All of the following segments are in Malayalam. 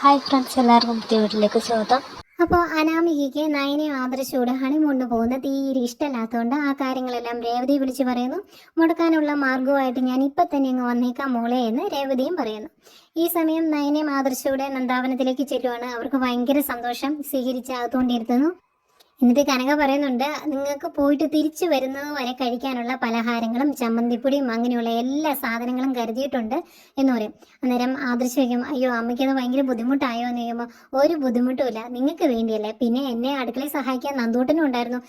ഹായ് ഫ്രണ്ട്സ്, എല്ലാവർക്കും പുതിയ വീട്ടിലേക്ക് സ്വാഗതം. അപ്പോൾ അനാമികയ്ക്ക് നയനയും ആദർശയോട് ഹണിമൂണിന് പോകുന്ന തീരെ ഇഷ്ടമല്ലാത്തതുകൊണ്ട് ആ കാര്യങ്ങളെല്ലാം രേവതി വിളിച്ച് പറയുന്നു. മുടക്കാനുള്ള മാർഗവുമായിട്ട് ഞാൻ ഇപ്പം തന്നെ അങ്ങ് വന്നേക്കാം മോളെ എന്ന് രേവതിയും പറയുന്നു. ഈ സമയം നയനയും ആദർശയോടെ നന്ദാവനത്തിലേക്ക് ചെല്ലുവാണ്. അവർക്ക് ഭയങ്കര സന്തോഷം. സ്വീകരിച്ച് അകത്തുകൊണ്ടിരുത്തുന്നു. എന്നിട്ട് കനക പറയുന്നുണ്ട്, നിങ്ങൾക്ക് പോയിട്ട് തിരിച്ചു വരുന്നത് വരെ കഴിക്കാനുള്ള പലഹാരങ്ങളും ചമ്മന്തിപ്പൊടിയും അങ്ങനെയുള്ള എല്ലാ സാധനങ്ങളും കരുതിയിട്ടുണ്ട് എന്ന് പറയും. അന്നേരം ആദർശ് വയ്ക്കും, അയ്യോ അമ്മയ്ക്കത് ഭയങ്കര ബുദ്ധിമുട്ടായോ എന്ന് ചോദിക്കുമ്പോൾ ഒരു ബുദ്ധിമുട്ടുമില്ല, നിങ്ങൾക്ക് വേണ്ടിയല്ലേ, പിന്നെ എന്നെ അടുക്കളയിൽ സഹായിക്കാൻ നന്ദൂട്ടനും ഉണ്ടായിരുന്നു,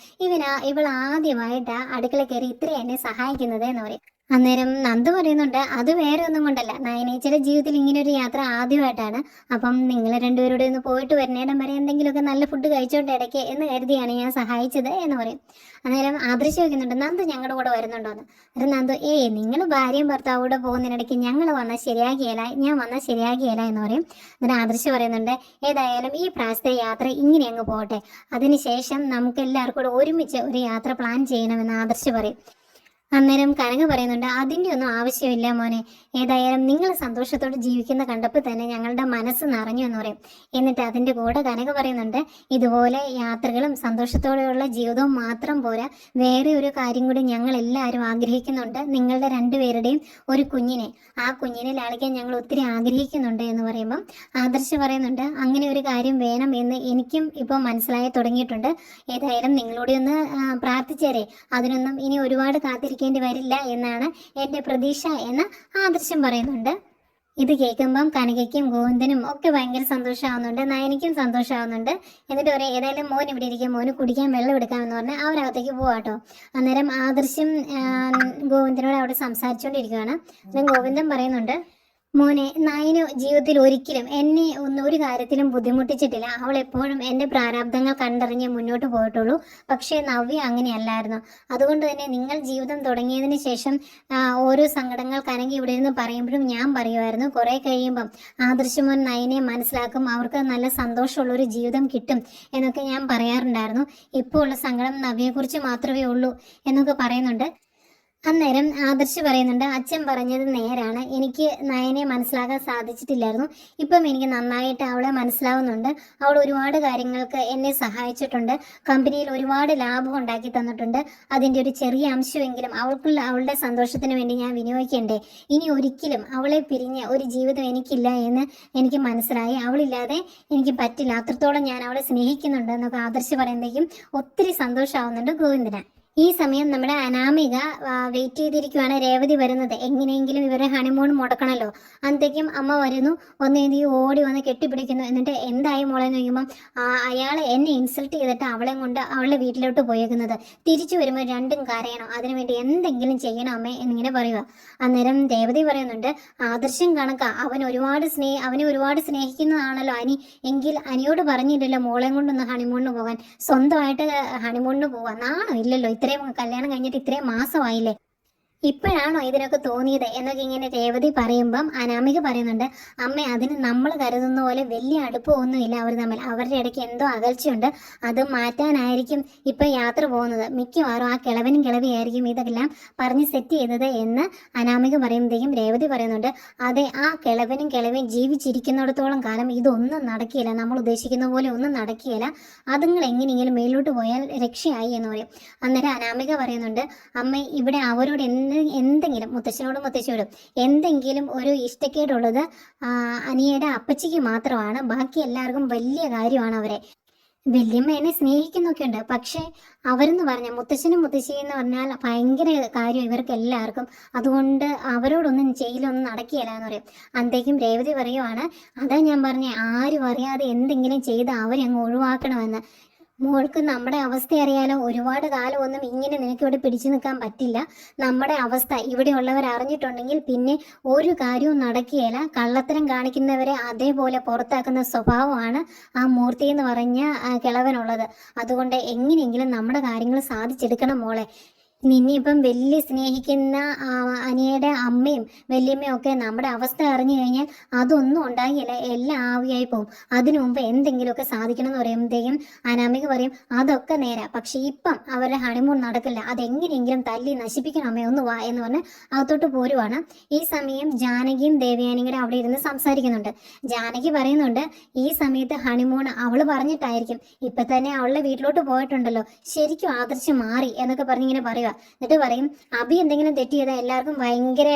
ഇവൾ ആദ്യമായിട്ടാ അടുക്കള കയറി ഇത്ര എന്നെ സഹായിക്കുന്നത് എന്ന് പറയും. അന്നേരം നന്ദു പറയുന്നുണ്ട്, അത് വേറെ ഒന്നും കൊണ്ടല്ല, നയനേച്ചിയുടെ ജീവിതത്തിൽ ഇങ്ങനെ ഒരു യാത്ര ആദ്യമായിട്ടാണ്. അപ്പം നിങ്ങൾ രണ്ടുപേരുടെ ഒന്ന് പോയിട്ട് വരുന്നേടം വരെ എന്തെങ്കിലുമൊക്കെ നല്ല ഫുഡ് കഴിച്ചോട്ടെ ഇടയ്ക്ക് എന്ന് കരുതിയാണ് ഞാൻ സഹായിച്ചത് എന്ന് പറയും. അന്നേരം ആദർശ് വയ്ക്കുന്നുണ്ട്, നന്ദു ഞങ്ങളുടെ കൂടെ വരുന്നുണ്ടോ എന്ന്. അത് നന്ദു, നിങ്ങൾ ഭാര്യയും ഭർത്താവൂടെ പോകുന്നതിനിടയ്ക്ക് ഞങ്ങൾ വന്നാൽ ശരിയാകിയല്ല, ഞാൻ വന്നാൽ ശരിയാകിയല്ല എന്ന് പറയും. അന്നേരം ആദർശ് പറയുന്നുണ്ട്, ഏതായാലും ഈ പ്രാവശ്യത്തെ യാത്ര ഇങ്ങനെ അങ്ങ് പോകട്ടെ, അതിനുശേഷം നമുക്ക് എല്ലാവർക്കും കൂടെ ഒരുമിച്ച് ഒരു യാത്ര പ്ലാൻ ചെയ്യണമെന്ന് ആദർശ് പറയും. അന്നേരം കനക പറയുന്നുണ്ട്, അതിൻ്റെ ഒന്നും ആവശ്യമില്ല മോനെ, ഏതായാലും നിങ്ങൾ സന്തോഷത്തോടെ ജീവിക്കുന്ന കണ്ടപ്പോൾ തന്നെ ഞങ്ങളുടെ മനസ്സ് നിറഞ്ഞു എന്ന് പറയും. എന്നിട്ട് അതിൻ്റെ കൂടെ കനക പറയുന്നുണ്ട്, ഇതുപോലെ യാത്രകളും സന്തോഷത്തോടെയുള്ള ജീവിതവും മാത്രം പോരാ, വേറെ ഒരു കാര്യം കൂടി ഞങ്ങൾ എല്ലാവരും ആഗ്രഹിക്കുന്നുണ്ട്, നിങ്ങളുടെ രണ്ടുപേരുടെയും ഒരു കുഞ്ഞിനെ, ആ കുഞ്ഞിനെ ലാളിക്കാൻ ഞങ്ങൾ ഒത്തിരി ആഗ്രഹിക്കുന്നുണ്ട് എന്ന് പറയുമ്പം ആദർശ് പറയുന്നുണ്ട്, അങ്ങനെ ഒരു കാര്യം വേണം എന്ന് എനിക്കും ഇപ്പോൾ മനസ്സിലായി തുടങ്ങിയിട്ടുണ്ട്, ഏതായാലും നിങ്ങളോട് ഒന്ന് പ്രാർത്ഥിച്ചേരെ, അതിനൊന്നും ഇനി ഒരുപാട് കാത്തിരിക്കേണ്ടി വരില്ല എന്നാണ് എൻ്റെ പ്രതീക്ഷ എന്ന് ആദർശം പറയുന്നുണ്ട്. ഇത് കേൾക്കുമ്പം കനകയ്ക്കും ഗോവിന്ദനും ഒക്കെ ഭയങ്കര സന്തോഷമാവുന്നുണ്ട്, നയനിക്കും സന്തോഷമാവുന്നുണ്ട്. എന്നിട്ട് പറയും, ഏതായാലും മോൻ ഇവിടെ ഇരിക്കും, മോന് കുടിക്കാൻ വെള്ളം എടുക്കാമെന്ന് പറഞ്ഞാൽ അവരകത്തേക്ക് പോവാട്ടോ. അന്നേരം ആദർശം ഗോവിന്ദനോട് അവിടെ സംസാരിച്ചുകൊണ്ടിരിക്കുകയാണ്. അന്നേരം ഗോവിന്ദൻ പറയുന്നുണ്ട്, മോനെ, നയനു ജീവിതത്തിൽ ഒരിക്കലും എന്നെ ഒരു കാര്യത്തിലും ബുദ്ധിമുട്ടിച്ചിട്ടില്ല, അവൾ എപ്പോഴും എൻ്റെ പ്രാരാബ്ദങ്ങൾ കണ്ടറിഞ്ഞ് മുന്നോട്ട് പോയിട്ടുള്ളൂ. പക്ഷേ നവ്യ അങ്ങനെയല്ലായിരുന്നു. അതുകൊണ്ട് തന്നെ നിങ്ങൾ ജീവിതം തുടങ്ങിയതിന് ശേഷം ഓരോ സങ്കടങ്ങൾ കനകി ഇവിടെ ഇരുന്ന് പറയുമ്പോഴും ഞാൻ പറയുമായിരുന്നു, കുറേ കഴിയുമ്പം ആദർശമോൻ നയനെ മനസ്സിലാക്കും, അവർക്ക് നല്ല സന്തോഷമുള്ളൊരു ജീവിതം കിട്ടും എന്നൊക്കെ ഞാൻ പറയാറുണ്ടായിരുന്നു. ഇപ്പോൾ ഉള്ള സങ്കടം നവ്യയെക്കുറിച്ച് മാത്രമേ ഉള്ളൂ എന്നൊക്കെ പറയുന്നുണ്ട്. അന്നേരം ആദർശ് പറയുന്നുണ്ട്, അച്ഛൻ പറഞ്ഞത് നേരാണ്, എനിക്ക് നയനെ മനസ്സിലാക്കാൻ സാധിച്ചിട്ടില്ലായിരുന്നു, ഇപ്പം എനിക്ക് നന്നായിട്ട് അവളെ മനസ്സിലാവുന്നുണ്ട്, അവൾ ഒരുപാട് കാര്യങ്ങൾക്ക് എന്നെ സഹായിച്ചിട്ടുണ്ട്, കമ്പനിയിൽ ഒരുപാട് ലാഭം ഉണ്ടാക്കി തന്നിട്ടുണ്ട്, അതിൻ്റെ ഒരു ചെറിയ അംശമെങ്കിലും അവളുടെ സന്തോഷത്തിന് വേണ്ടി ഞാൻ വിനിയോഗിക്കണ്ടേ, ഇനി ഒരിക്കലും അവളെ പിരിഞ്ഞ് ഒരു ജീവിതം എനിക്കില്ല എന്ന് എനിക്ക് മനസ്സിലായി, അവളില്ലാതെ എനിക്ക് പറ്റില്ല, അത്രത്തോളം ഞാൻ അവളെ സ്നേഹിക്കുന്നുണ്ട് എന്നൊക്കെ ആദർശ് പറയുമ്പോഴേക്കും ഒത്തിരി സന്തോഷമാവുന്നുണ്ട് ഗോവിന്ദന്. ഈ സമയം നമ്മുടെ അനാമിക വെയിറ്റ് ചെയ്തിരിക്കുവാണ്, രേവതി വരുന്നത്, എങ്ങനെയെങ്കിലും ഇവരെ ഹണിമൂൺ മുടക്കണമല്ലോ. അന്നത്തേക്കും അമ്മ വരുന്നു, ഒന്നേന്തി ഓടി വന്ന് കെട്ടിപ്പിടിക്കുന്നു. എന്നിട്ട് എന്തായി മോളെ എന്ന് ചോദിക്കുമ്പം, അയാൾ എന്നെ ഇൻസൾട്ട് ചെയ്തിട്ട് അവളെ കൊണ്ട് അവളുടെ വീട്ടിലോട്ട് പോയേക്കുന്നത്, തിരിച്ചു വരുമ്പോൾ രണ്ടും കരയണം, അതിനുവേണ്ടി എന്തെങ്കിലും ചെയ്യണം അമ്മേ എന്നിങ്ങനെ പറയുക. അന്നേരം രേവതി പറയുന്നുണ്ട്, ആദർശം കണക്കാ, അവനെ ഒരുപാട് സ്നേഹിക്കുന്നതാണല്ലോ അനി, എങ്കിൽ അനിയോട് പറഞ്ഞില്ലല്ലോ മോളെയും കൊണ്ടൊന്ന് ഹണിമൂണിന് പോകാൻ, സ്വന്തമായിട്ട് ഹണിമൂണിന് പോകാൻ നാണോ ഇല്ലല്ലോ, ഇത്രയും കല്യാണം കഴിഞ്ഞിട്ട് ഇത്രയും മാസമായില്ലേ, ഇപ്പോഴാണോ ഇതിനൊക്കെ തോന്നിയത് എന്നൊക്കെ ഇങ്ങനെ രേവതി പറയുമ്പം അനാമിക പറയുന്നുണ്ട്, അമ്മ അതിന് നമ്മൾ കരുതുന്ന പോലെ വലിയ അടുപ്പമൊന്നുമില്ല അവർ തമ്മിൽ, അവരുടെ ഇടയ്ക്ക് എന്തോ അകൽച്ചയുണ്ട്, അത് മാറ്റാനായിരിക്കും ഇപ്പം യാത്ര പോകുന്നത്, മിക്കവാറും ആ കിളവനും കിളവിയായിരിക്കും ഇതെല്ലാം പറഞ്ഞ് സെറ്റ് ചെയ്തത് എന്ന് അനാമിക പറയുമ്പോഴത്തേക്കും രേവതി പറയുന്നുണ്ട്, അതെ, ആ കിളവനും കിളവിയും ജീവിച്ചിരിക്കുന്നിടത്തോളം കാലം ഇതൊന്നും നടക്കുകയില്ല, നമ്മൾ ഉദ്ദേശിക്കുന്ന പോലെ ഒന്നും നടക്കുകയില്ല, അതുങ്ങൾ എങ്ങനെയെങ്കിലും മേലോട്ട് പോയാൽ രക്ഷയായി എന്ന് പറയും. അന്നേരം അനാമിക പറയുന്നുണ്ട്, അമ്മ ഇവിടെ അവരോട് എന്തെങ്കിലും മുത്തശ്ശിയോടും എന്തെങ്കിലും ഒരു ഇഷ്ടക്കേടുള്ളത് അനിയയുടെ അപ്പച്ചിക്ക് മാത്രമാണ്, ബാക്കി എല്ലാവർക്കും വലിയ കാര്യമാണ് അവരെ. വല്യമ്മ എന്നെ സ്നേഹിക്കുന്നൊക്കെ ഉണ്ട്, പക്ഷേ അവരെന്ന് പറഞ്ഞാൽ മുത്തശ്ശനും മുത്തശ്ശി എന്ന് പറഞ്ഞാൽ ഭയങ്കര കാര്യം ഇവർക്ക് എല്ലാവർക്കും, അതുകൊണ്ട് അവരോടൊന്നും ചെയ്യലൊന്നും നടക്കുകയില്ല എന്ന് പറയും. അന്തേക്കും രേവതി പറയുവാണ്, അതാ ഞാൻ പറഞ്ഞേ, ആരും അറിയാതെ എന്തെങ്കിലും ചെയ്ത് അവരെ അങ്ങ് ഒഴിവാക്കണമെന്ന്. മോൾക്ക് നമ്മുടെ അവസ്ഥ അറിയാലോ, ഒരുപാട് കാലം ഒന്നും ഇങ്ങനെ നിനക്കിവിടെ പിടിച്ചു നിൽക്കാൻ പറ്റില്ല, നമ്മുടെ അവസ്ഥ ഇവിടെയുള്ളവർ അറിഞ്ഞിട്ടുണ്ടെങ്കിൽ പിന്നെ ഒരു കാര്യവും നടക്കുകയില്ല, കള്ളത്തരം കാണിക്കുന്നവരെ അതേപോലെ പുറത്താക്കുന്ന സ്വഭാവമാണ് ആ മൂർത്തി എന്ന് പറഞ്ഞ കിളവനുള്ളത്, അതുകൊണ്ട് എങ്ങനെയെങ്കിലും നമ്മുടെ കാര്യങ്ങൾ സാധിച്ചെടുക്കണം മോളെ, നിന്നെ ഇപ്പം വലിയ സ്നേഹിക്കുന്ന അനിയുടെ അമ്മയും വല്യമ്മയും ഒക്കെ നമ്മുടെ അവസ്ഥ അറിഞ്ഞു കഴിഞ്ഞാൽ അതൊന്നും ഉണ്ടാകില്ല, എല്ലാം ആവിയായി പോകും. അതിനു മുമ്പ് എന്തെങ്കിലുമൊക്കെ സാധിക്കണം എന്ന് പറയുമ്പോഴത്തേക്കും അനാമിക പറയും അതൊക്കെ നേരാ, പക്ഷെ ഇപ്പം അവരുടെ ഹണിമൂൺ നടക്കില്ല, അതെങ്ങനെയെങ്കിലും തല്ലി നശിപ്പിക്കണം അമ്മേ, ഒന്ന് വാ എന്ന് പറഞ്ഞ് അകത്തോട്ട് പോരുവാണ്. ഈ സമയം ജാനകിയും ദേവയാനിയും കൂടെ അവിടെ ഇരുന്ന് സംസാരിക്കുന്നുണ്ട്. ജാനകി പറയുന്നുണ്ട് ഈ സമയത്ത് ഹണിമൂൺ അവള് പറഞ്ഞിട്ടായിരിക്കും, ഇപ്പൊ തന്നെ അവളുടെ വീട്ടിലോട്ട് പോയിട്ടുണ്ടല്ലോ, ശരിക്കും ആദർശം മാറി എന്നൊക്കെ പറഞ്ഞിങ്ങനെ പറയുക. എന്നിട്ട് പറയും അഭി എന്തെങ്കിലും തെറ്റ് ചെയ്താൽ എല്ലാവർക്കും ഭയങ്കര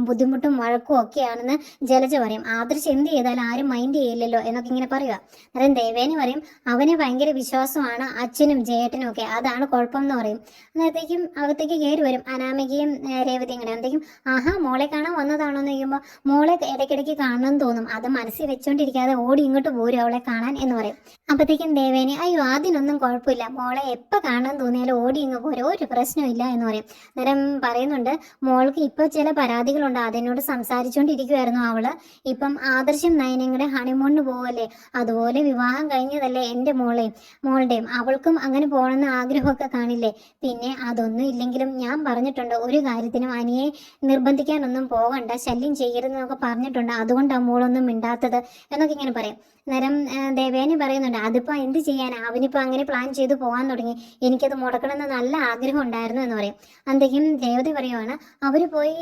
ബുദ്ധിമുട്ടും വഴക്കും ഒക്കെയാണെന്ന് ജലജ പറയും. ആദർശ് എന്ത് ചെയ്താലും ആരും മൈൻഡ് ചെയ്യില്ലല്ലോ എന്നൊക്കെ ഇങ്ങനെ പറയുക. അന്നേരം ദേവേനി പറയും അവന് ഭയങ്കര വിശ്വാസമാണ് അച്ഛനും ജയേട്ടനും ഒക്കെ, അതാണ് കുഴപ്പം എന്ന് പറയും. അന്നേരത്തേക്കും അകത്തേക്ക് കയറി വരും അനാമികയും രേവതിയും കൂടെ. അന്നേക്കും ആഹാ മോളെ കാണാൻ വന്നതാണോ എന്ന് ചോദിക്കുമ്പോൾ മോളെ ഇടയ്ക്കിടയ്ക്ക് കാണണമെന്ന് തോന്നും, അത് മനസ്സിൽ വെച്ചോണ്ടിരിക്കാതെ ഓടി ഇങ്ങോട്ട് പോരും അവളെ കാണാൻ എന്ന് പറയും. അപ്പത്തേക്കും ദേവേനി അയ്യോ അതിനൊന്നും കുഴപ്പമില്ല, മോളെ എപ്പോൾ കാണാൻ തോന്നിയാലും ഓടി ഇങ്ങ് പോരും, ഒരു പ്രശ്നമില്ല എന്ന് പറയും. അന്നേരം പറയുന്നുണ്ട് മോൾക്ക് ഇപ്പൊ ചില പരാതികളുണ്ട്, അതിനോട് സംസാരിച്ചുകൊണ്ടിരിക്കുവായിരുന്നു അവള്. ഇപ്പം ആദർശം നയനയും കൂടെ ഹണിമൂണിന് പോവല്ലേ, അതുപോലെ വിവാഹം കഴിഞ്ഞതല്ലേ എൻ്റെ മോളുടെയും അവൾക്കും അങ്ങനെ പോകണമെന്ന് ആഗ്രഹമൊക്കെ കാണില്ലേ. പിന്നെ അതൊന്നും ഇല്ലെങ്കിലും ഞാൻ പറഞ്ഞിട്ടുണ്ട് ഒരു കാര്യത്തിനും അനിയെ നിർബന്ധിക്കാനൊന്നും പോകണ്ട, ശല്യം ചെയ്യരുതെന്നൊക്കെ പറഞ്ഞിട്ടുണ്ട്, അതുകൊണ്ടാണ് മോളൊന്നും മിണ്ടാത്തത് എന്നൊക്കെ ഇങ്ങനെ പറയും. അന്നേരം ദേവേനി പറയുന്നുണ്ട് അതിപ്പോൾ എന്ത് ചെയ്യാനാ, അവനിപ്പോൾ അങ്ങനെ പ്ലാൻ ചെയ്ത് പോകാൻ തുടങ്ങി, എനിക്കത് മുടക്കണമെന്ന് നല്ല ആഗ്രഹം ഉണ്ടായിരുന്നു എന്ന് പറയും. എന്തെങ്കിലും രേവതി പറയുവാണ് അവർ പോയി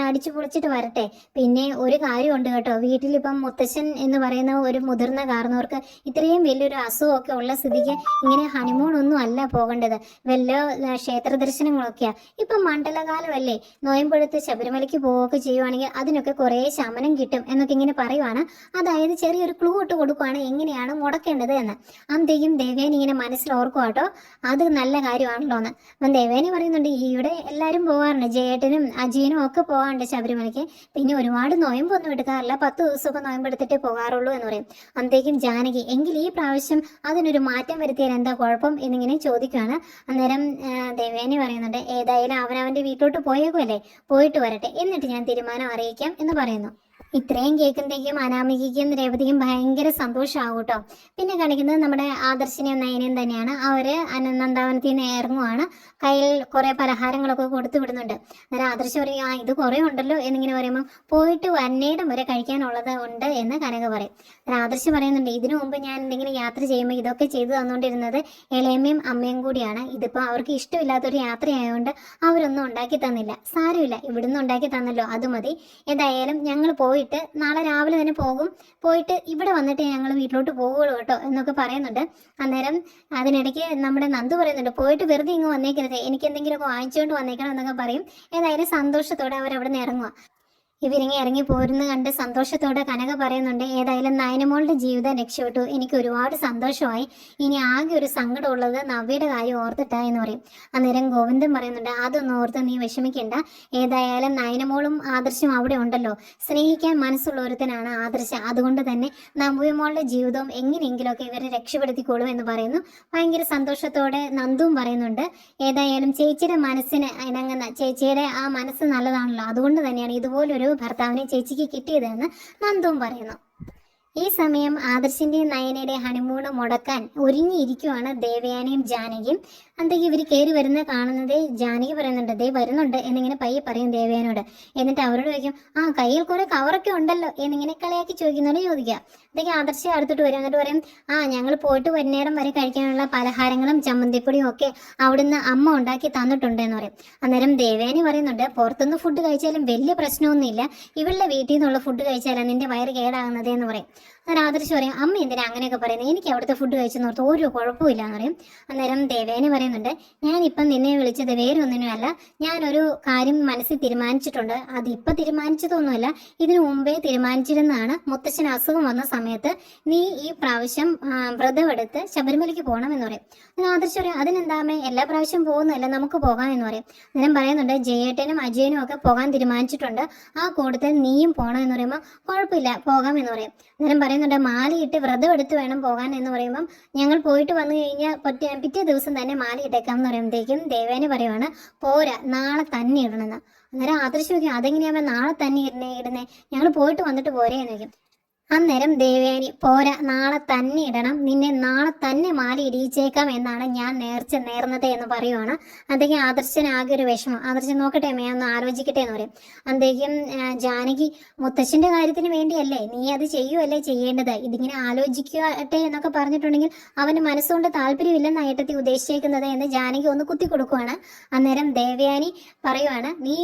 അടിച്ചു പൊളിച്ചിട്ട് വരട്ടെ. പിന്നെ ഒരു കാര്യമുണ്ട് കേട്ടോ, വീട്ടിലിപ്പം മുത്തശ്ശൻ എന്ന് പറയുന്ന ഒരു മുതിർന്ന കാരണവർക്ക് ഇത്രയും വലിയൊരു അസുഖമൊക്കെ ഉള്ള സ്ഥിതിക്ക് ഇങ്ങനെ ഹണിമൂൺ ഒന്നും അല്ല പോകേണ്ടത്, വല്ല ക്ഷേത്ര ദർശനങ്ങളൊക്കെയാ. ഇപ്പം മണ്ഡലകാലമല്ലേ, നോയമ്പെടുത്ത് ശബരിമലയ്ക്ക് പോവുകയൊക്കെ ചെയ്യുവാണെങ്കിൽ അതിനൊക്കെ കുറേ ശമനം കിട്ടും എന്നൊക്കെ ഇങ്ങനെ പറയുവാണ്. അതായത് ചെറിയൊരു ക്ലൂ ഇട്ട് കൊടുക്കുകയാണ് എങ്ങനെയാണ് മുടക്കേണ്ടത് എന്ന്. അന്തേക്കും ദേവേനി ഇങ്ങനെ മനസ്സിൽ ഓർക്കുക കേട്ടോ, അത് നല്ല കാര്യമാണല്ലോ എന്ന്. അപ്പം ദേവേനി പറയുന്നുണ്ട് ഇവിടെ എല്ലാവരും പോകാറുണ്ട്, ജയേട്ടനും അജയനും ഒക്കെ പോകാറുണ്ട് ശബരിമലയ്ക്ക്, പിന്നെ ഒരുപാട് നോയമ്പൊന്നും എടുക്കാറില്ല, 10 ദിവസമൊക്കെ നോയമ്പെടുത്തിട്ടേ പോകാറുള്ളൂ എന്ന് പറയും. അന്തേക്കും ജാനകി എങ്കിൽ ഈ പ്രാവശ്യം അതിനൊരു മാറ്റം വരുത്തിയാൽ എന്താ കുഴപ്പം എന്നിങ്ങനെ ചോദിക്കുകയാണ്. അന്നേരം ദേവേനി പറയുന്നുണ്ട് ഏതായാലും അവനവൻ്റെ വീട്ടിലോട്ട് പോയേക്കുമല്ലേ, പോയിട്ട് വരട്ടെ, എന്നിട്ട് ഞാൻ തീരുമാനം അറിയിക്കാം എന്ന് പറയുന്നു. ഇത്രയും കേൾക്കുമ്പോഴേക്കും അനാമികയ്ക്കും രേവതിക്കും ഭയങ്കര സന്തോഷമാകും കേട്ടോ. പിന്നെ കാണിക്കുന്നത് നമ്മുടെ ആദർശിനെയും നയനയും തന്നെയാണ്. അവര് നന്ദാവനത്തിൽ നിന്ന് ഇറങ്ങുവാണ്, കയ്യിൽ കുറെ പലഹാരങ്ങളൊക്കെ കൊടുത്തു വിടുന്നുണ്ട്. അന്നേരം ആദർശ് പറയും ആ ഇത് കുറേ ഉണ്ടല്ലോ എന്നിങ്ങനെ പറയുമ്പോൾ പോയിട്ട് വന്നേടം വരെ കഴിക്കാനുള്ളത് ഉണ്ട് എന്ന് കനക പറയും. അന്നേരം ആദർശ് പറയുന്നുണ്ട് ഇതിനു മുമ്പ് ഞാൻ എന്തെങ്കിലും യാത്ര ചെയ്യുമ്പോൾ ഇതൊക്കെ ചെയ്തു തന്നുകൊണ്ടിരുന്നത് ഇളയമ്മയും അമ്മയും കൂടിയാണ്, ഇതിപ്പോൾ അവർക്ക് ഇഷ്ടമില്ലാത്തൊരു യാത്രയായതുകൊണ്ട് അവരൊന്നും ഉണ്ടാക്കി തന്നില്ല, സാരമില്ല ഇവിടുന്ന് ഉണ്ടാക്കി തന്നല്ലോ അത് മതി, ഏതായാലും ഞങ്ങൾ പോയിട്ട് നാളെ രാവിലെ തന്നെ പോകും, പോയിട്ട് ഇവിടെ വന്നിട്ട് ഞങ്ങൾ വീട്ടിലോട്ട് പോകുള്ളൂ കേട്ടോ എന്നൊക്കെ പറയുന്നുണ്ട്. അന്നേരം അതിനിടയ്ക്ക് നമ്മുടെ നന്ദു പറയുന്നുണ്ട് പോയിട്ട് വെറുതെ ഇങ്ങ് വന്നേക്കരുത്, എനിക്ക് എന്തെങ്കിലുമൊക്കെ വാങ്ങിച്ചുകൊണ്ട് വന്നേക്കണം എന്നൊക്കെ പറയും. ഏതായാലും സന്തോഷത്തോടെ അവരവിടെ നിന്ന് ഇറങ്ങുക. ഇവരിങ്ങി ഇറങ്ങി പോരുന്ന കണ്ട് സന്തോഷത്തോടെ കനക പറയുന്നുണ്ട് ഏതായാലും നയനമോളുടെ ജീവിതം രക്ഷപ്പെട്ടു, എനിക്ക് ഒരുപാട് സന്തോഷമായി, ഇനി ആകെ ഒരു സങ്കടമുള്ളത് നവ്യയുടെ കാര്യം ഓർത്തിട്ടാ എന്ന് പറയും. അന്നേരം ഗോവിന്ദൻ പറയുന്നുണ്ട് അതൊന്നും ഓർത്ത് നീ വിഷമിക്കേണ്ട, ഏതായാലും നയനമോളും ആദർശം അവിടെ ഉണ്ടല്ലോ, സ്നേഹിക്കാൻ മനസ്സുള്ള ഒരുത്തനാണ് ആദർശ, അതുകൊണ്ട് തന്നെ നവ്യമോളുടെ ജീവിതവും എങ്ങനെയെങ്കിലുമൊക്കെ ഇവരെ രക്ഷപ്പെടുത്തിക്കോളും എന്ന് പറയുന്നു. ഭയങ്കര സന്തോഷത്തോടെ നന്ദുവും പറയുന്നുണ്ട് ഏതായാലും ചേച്ചിയുടെ മനസ്സിന് ഇണങ്ങുന്ന, ചേച്ചിയുടെ ആ മനസ്സ് നല്ലതാണല്ലോ, അതുകൊണ്ട് തന്നെയാണ് ഇതുപോലൊരു ഭർത്താവിനെ ചേച്ചിക്ക് കിട്ടിയതെന്ന് നന്ദുവും പറയുന്നു. ഈ സമയം ആദർശിന്റെയും നയനയുടെയും ഹണിമൂണ് മുടക്കാൻ ഒരുങ്ങിയിരിക്കുവാണ് ദേവയാനിയും ജാനകിയും. അന്തേക്ക് ഇവർ കയറി വരുന്നത് കാണുന്നത് ജാനകി പറയുന്നുണ്ട് ദേ വരുന്നുണ്ട് എന്നിങ്ങനെ പയ്യെ പറയും ദേവയാനോട്. എന്നിട്ട് അവരോട് ചോദിക്കും ആ കയ്യിൽ കുറെ കവറൊക്കെ ഉണ്ടല്ലോ എന്നിങ്ങനെ കളിയാക്കി ചോദിക്കുന്നവരോട് ചോദിക്കുക. അതൊക്കെ ആദർശ അടുത്തിട്ട് വരും. എന്നിട്ട് പറയും ആ ഞങ്ങൾ പോയിട്ട് വരുന്നേരം വരെ കഴിക്കാനുള്ള പലഹാരങ്ങളും ചമ്മന്തിപ്പൊടിയും ഒക്കെ അവിടുന്ന് അമ്മ ഉണ്ടാക്കി തന്നിട്ടുണ്ട് എന്ന് പറയും. അന്നേരം ദേവയാനി പറയുന്നുണ്ട് പുറത്തുനിന്ന് ഫുഡ് കഴിച്ചാലും വലിയ പ്രശ്നമൊന്നുമില്ല, ഇവളുടെ വീട്ടിൽ നിന്നുള്ള ഫുഡ് കഴിച്ചാലാണ് നിന്റെ വയറ് കേടാകുന്നത് എന്ന് പറയും. അന്നേരം ആദർശ് പറയും അമ്മ എന്തിനാ അങ്ങനെയൊക്കെ പറയുന്നത്, എനിക്ക് അവിടുത്തെ ഫുഡ് കഴിച്ചെന്ന് ഓർത്ത് ഒരു കുഴപ്പമില്ല എന്ന് പറയും. അന്നേരം ദേവേനി പറയുന്നുണ്ട് ഞാനിപ്പം നിന്നെ വിളിച്ചത് വേറെ ഒന്നിനുമല്ല, ഞാനൊരു കാര്യം മനസ്സിൽ തീരുമാനിച്ചിട്ടുണ്ട്, അതിപ്പോൾ തീരുമാനിച്ചതൊന്നുമല്ല, ഇതിനു മുമ്പേ തീരുമാനിച്ചിരുന്നതാണ്. മുത്തശ്ശന് അസുഖം വന്ന സമയത്ത് നീ ഈ പ്രാവശ്യം വ്രതമെടുത്ത് ശബരിമലയ്ക്ക് പോകണം എന്ന് പറയും. അന്നേരം ആദർശ് പറയും അതിനെന്താമേ എല്ലാ പ്രാവശ്യം പോകുന്നതല്ല, നമുക്ക് പോകാം എന്ന് പറയും. അന്നേരം പറയുന്നുണ്ട് ജയേട്ടനും അജയനും ഒക്കെ പോകാൻ തീരുമാനിച്ചിട്ടുണ്ട്, ആ കൂട്ടത്തിൽ നീയും പോകണം എന്ന് പറയുമ്പോൾ കുഴപ്പമില്ല പോകാം എന്ന് പറയും. അന്നേരം പറയുന്നുണ്ട് മാലയിട്ട് വ്രതം എടുത്ത് വേണം പോകാൻ എന്ന് പറയുമ്പം ഞങ്ങൾ പോയിട്ട് വന്നു കഴിഞ്ഞാൽ പിറ്റേ ദിവസം തന്നെ മാല ഇട്ടേക്കാം എന്ന് പറയുമ്പോഴത്തേക്കും ദേവേനെ പറയുവാണ് പോരാ നാളെ തന്നെ ഇടണമെന്ന്. അന്നേരം ആദർശ് ചോദിക്കും അതെങ്ങനെയാകുമ്പോൾ നാളെ തന്നെ ഇടുന്നേ, ഞങ്ങൾ പോയിട്ട് വന്നിട്ട് പോരേ എന്ന് ചോദിക്കും. അന്നേരം ദേവയാനി പോരാ, നാളെ തന്നെ ഇടണം, നിന്നെ നാളെ തന്നെ മാല ഇടിയിച്ചേക്കാം എന്നാണ് ഞാൻ നേർന്നത് എന്ന് പറയുവാണ്. അന്തേക്കും ആദർശന് ആകെ ഒരു വിഷമം. ആദർശൻ നോക്കട്ടെ അമ്മേ, ഒന്ന് ആലോചിക്കട്ടെ എന്ന് പറയും. അന്തേക്കും ജാനകി, മുത്തശ്ശന്റെ കാര്യത്തിന് വേണ്ടിയല്ലേ നീ അത് ചെയ്യുവല്ലേ ചെയ്യേണ്ടത്, ഇതിങ്ങനെ ആലോചിക്കട്ടെ എന്നൊക്കെ പറഞ്ഞിട്ടുണ്ടെങ്കിൽ അവന് മനസ്സുകൊണ്ട് താല്പര്യമില്ലെന്ന് ഏട്ടത്തി ഉദ്ദേശിച്ചേക്കുന്നത് എന്ന് ജാനകി ഒന്ന് കുത്തി കൊടുക്കുവാണ്. അന്നേരം ദേവയാനി പറയുവാണ്, നീ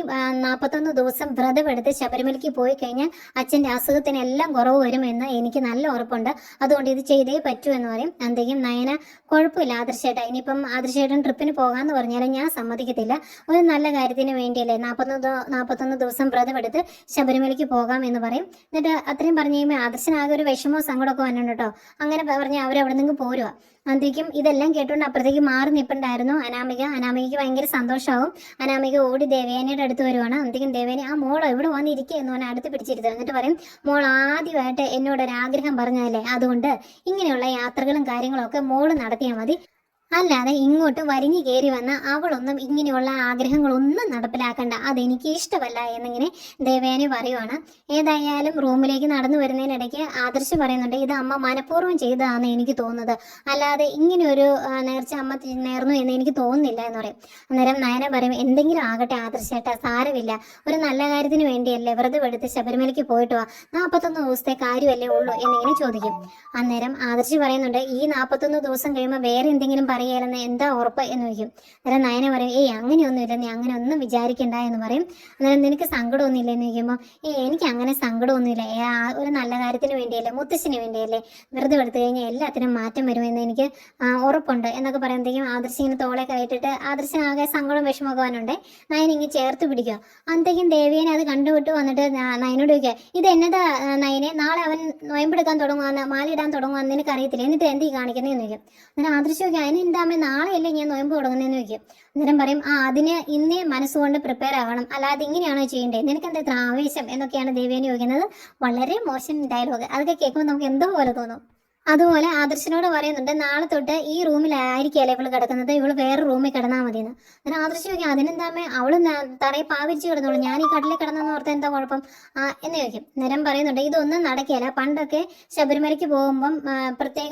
41 ദിവസം വ്രതമെടുത്ത് ശബരിമലയ്ക്ക് പോയി കഴിഞ്ഞാൽ അച്ഛൻ്റെ അസുഖത്തിനെല്ലാം കുറവ് വരുമെന്ന് എനിക്ക് നല്ല ഉറപ്പുണ്ട്, അതുകൊണ്ട് ഇത് ചെയ്തേ പറ്റൂ എന്ന് പറയും. അന്തേക്കും നയന, കുഴപ്പമില്ല ആദർശേട്ടാ, ഇനിയിപ്പം ആദർശേട്ടൻ ട്രിപ്പിന് പോകാമെന്ന് പറഞ്ഞാലും ഞാൻ സമ്മതിക്കത്തില്ല, ഒരു നല്ല കാര്യത്തിന് വേണ്ടിയല്ലേ 41 ദിവസം വ്രതമെടുത്ത് ശബരിമലയ്ക്ക് പോകാം എന്ന് പറയും. എന്നിട്ട് അത്രയും പറഞ്ഞു കഴിയുമ്പോൾ ആദർശനാകെ ഒരു വിഷമോ സങ്കടമൊക്കെ വന്നിട്ടുണ്ട് കേട്ടോ. അങ്ങനെ പറഞ്ഞ് അവരവിടെ നിന്ന് പോരുക. അന്തേക്കും ഇതെല്ലാം കേട്ടുകൊണ്ട് അപ്പുറത്തേക്ക് മാറി നിൽപ്പുണ്ടായിരുന്നു അനാമികയ്ക്ക് ഭയങ്കര സന്തോഷമാവും. അനാമിക ഓടി ദേവയാനിയുടെ അടുത്ത് വരുവാണ്. അന്തേക്കും ദേവയാനി, ആ മോളോ ഇവിടെ വന്നിരിക്കുക എന്ന് പറഞ്ഞാൽ അടുത്ത് പിടിച്ചിരുത്തുക. എന്നിട്ട് പറയും, മോൾ ആദ്യമായിട്ട് എന്നോടൊരാഗ്രഹം പറഞ്ഞതല്ലേ, അതുകൊണ്ട് ഇങ്ങനെയുള്ള യാത്രകളും കാര്യങ്ങളും ഒക്കെ മോള് നടത്തിയാൽ മതി, അല്ലാതെ ഇങ്ങോട്ട് വലിഞ്ഞു കയറി വന്ന അവളൊന്നും ഇങ്ങനെയുള്ള ആഗ്രഹങ്ങളൊന്നും നടപ്പിലാക്കണ്ട, അതെനിക്ക് ഇഷ്ടമല്ല എന്നിങ്ങനെ ദേവയാനി പറയുവാണ്. ഏതായാലും റൂമിലേക്ക് നടന്നു വരുന്നതിനിടയ്ക്ക് ആദർശ് പറയുന്നുണ്ട്, ഇത് അമ്മ മനഃപൂർവ്വം ചെയ്തതാണെന്ന് എനിക്ക് തോന്നുന്നത്, അല്ലാതെ ഇങ്ങനെ ഒരു നേർച്ച അമ്മ നേർന്നു എന്ന് എനിക്ക് തോന്നുന്നില്ല എന്ന് പറയും. അന്നേരം നയന പറയും, എന്തെങ്കിലും ആകട്ടെ ആദർശേട്ടാ, സാരമില്ല, ഒരു നല്ല കാര്യത്തിന് വേണ്ടിയല്ലേ വ്രതം എടുത്ത് ശബരിമലയ്ക്ക് പോയിട്ട് വാ, 41 ദിവസത്തെ കാര്യമല്ലേ ഉള്ളൂ എന്നിങ്ങനെ ചോദിക്കും. അന്നേരം ആദർശ് പറയുന്നുണ്ട്, ഈ 41 ദിവസം കഴിയുമ്പോൾ വേറെ എന്തെങ്കിലും പറയാലെന്ന് എന്താ ഉറപ്പ് എന്ന് ചോദിക്കും. അന്നേരം നയന പറയും, അങ്ങനെയൊന്നുമില്ല, നീ അങ്ങനെ ഒന്നും വിചാരിക്കണ്ട എന്ന് പറയും. അന്നേരം നിനക്ക് സങ്കടമൊന്നുമില്ല എന്ന് ചോദിക്കുമ്പോൾ, എനിക്ക് അങ്ങനെ സങ്കടമൊന്നുമില്ല, ഒരു നല്ല കാര്യത്തിന് വേണ്ടിയല്ലേ, മുത്തശ്ശിന് വേണ്ടിയല്ലേ, വെറുതെ എടുത്തു കഴിഞ്ഞാൽ എല്ലാത്തിനും മാറ്റം വരുമെന്ന് എനിക്ക് ഉറപ്പുണ്ട് എന്നൊക്കെ പറയുമ്പോഴത്തേക്കും ആദർശ് ഇങ്ങനെ തോളെ കയറ്റിട്ട് ആദർശനാകെ സങ്കടം വിഷമമൊക്കെ വന്നുണ്ട്. നയൻ ഇങ്ങനെ ചേർത്ത് പിടിക്കുക. അന്നത്തേക്കും ദേവിയനെ അത് കണ്ടുവിട്ട് വന്നിട്ട് നയനോട് ചോദിക്കുക, ഇത് എന്നതാ നയനെ, നാളെ അവൻ നൊയമ്പെടുക്കാൻ തുടങ്ങുവാന്ന്, മാലയിടാൻ തുടങ്ങുവാന്ന് നിനക്ക് അറിയത്തില്ല, എന്നിട്ട് എന്ത് കാണിക്കുന്നതെന്ന് ചോദിക്കും. അങ്ങനെ ആദർശ് ചോദിക്കും, അതിന് എന്താമേ നാളെയല്ലേ ഞാൻ നൊയമ്പ് തുടങ്ങുന്നതെന്ന് ചോദിക്കും. അന്നേരം പറയും, അതിന് ഇന്നേ മനസ്സുകൊണ്ട് പ്രിപ്പയർ ആവണം, അല്ലാതെ ഇങ്ങനെയാണോ ചെയ്യേണ്ടത്, നിനക്ക് എന്താ ഇത്ര ആവേശം എന്നൊക്കെയാണ് ദേവേനെ ചോദിക്കുന്നത്. വളരെ മോശം ഡയലോഗ്, അതൊക്കെ കേൾക്കുമ്പോൾ നമുക്ക് എന്തോ പോലെ തോന്നും. അതുപോലെ ആദർശനോട് പറയുന്നുണ്ട്, നാളെ തൊട്ട് ഈ റൂമിലായിരിക്കുകയല്ലേ ഇവള് കിടക്കുന്നത്, ഇവള് വേറെ റൂമിൽ കിടന്നാൽ മതിയെന്ന്. അങ്ങനെ ആദർശ് ചോദിക്കും, അതിനെന്താമേ അവള് തറയെ പാവിരിച്ച് കിടന്നോളൂ, ഞാൻ ഈ കടലിൽ കിടന്നെന്ന് ഓർത്ത് എന്താ കുഴപ്പം എന്ന് ചോദിക്കും. നേരം പറയുന്നുണ്ട്, ഇതൊന്നും നടക്കുകയില്ല, പണ്ടൊക്കെ ശബരിമലയ്ക്ക് പോകുമ്പം പ്രത്യേക